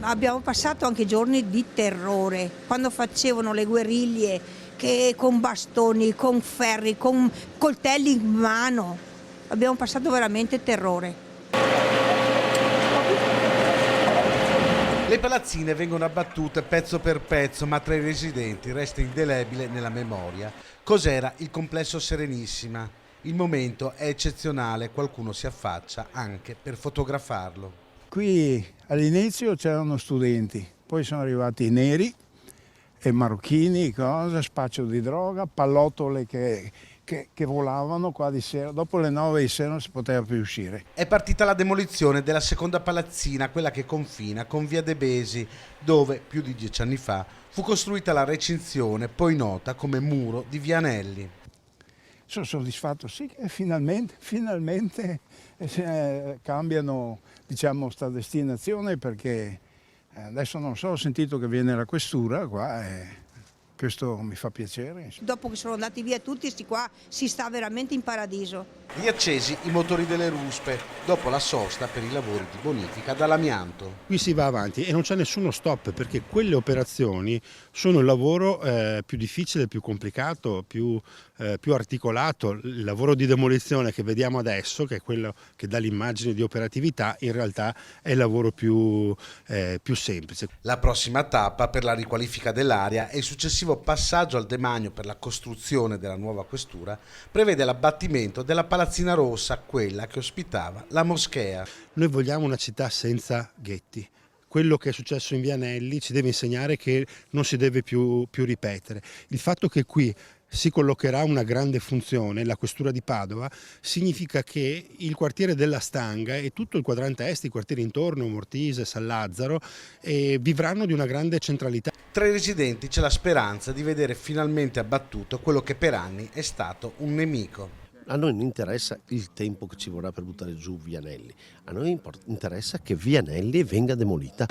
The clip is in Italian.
Abbiamo passato anche giorni di terrore, quando facevano le guerriglie che con bastoni, con ferri, con coltelli in mano. Abbiamo passato veramente terrore. Le palazzine vengono abbattute pezzo per pezzo, ma tra i residenti resta indelebile nella memoria cos'era il complesso Serenissima. Il momento è eccezionale, qualcuno si affaccia anche per fotografarlo. Qui all'inizio c'erano studenti, poi sono arrivati i neri e marocchini, spaccio di droga, pallottole che volavano qua di sera. Dopo le 9 di sera non si poteva più uscire. È partita la demolizione della seconda palazzina, quella che confina con via De Besi, dove più di 10 anni fa fu costruita la recinzione, poi nota come muro di Vianelli. Sono soddisfatto, sì, che finalmente cambiano, diciamo, sta destinazione, perché adesso non so, ho sentito che viene la questura qua e questo mi fa piacere. Dopo che sono andati via tutti, sti qua si sta veramente in paradiso. Riaccesi i motori delle ruspe, dopo la sosta per i lavori di bonifica dall'amianto. Qui si va avanti e non c'è nessuno stop, perché quelle operazioni sono il lavoro più difficile, più complicato, più articolato. Il lavoro di demolizione che vediamo adesso, che è quello che dà l'immagine di operatività, in realtà è il lavoro più semplice. La prossima tappa per la riqualifica dell'area e il successivo passaggio al demanio per la costruzione della nuova questura prevede l'abbattimento della palazzina rossa, quella che ospitava la moschea. Noi vogliamo una città senza ghetti. Quello che è successo in Vianelli ci deve insegnare che non si deve più ripetere. Il fatto che qui si collocherà una grande funzione, la questura di Padova, significa che il quartiere della Stanga e tutto il quadrante est, i quartieri intorno, Mortise, San Lazzaro, vivranno di una grande centralità. Tra i residenti c'è la speranza di vedere finalmente abbattuto quello che per anni è stato un nemico. A noi non interessa il tempo che ci vorrà per buttare giù Vianelli, a noi interessa che Vianelli venga demolita.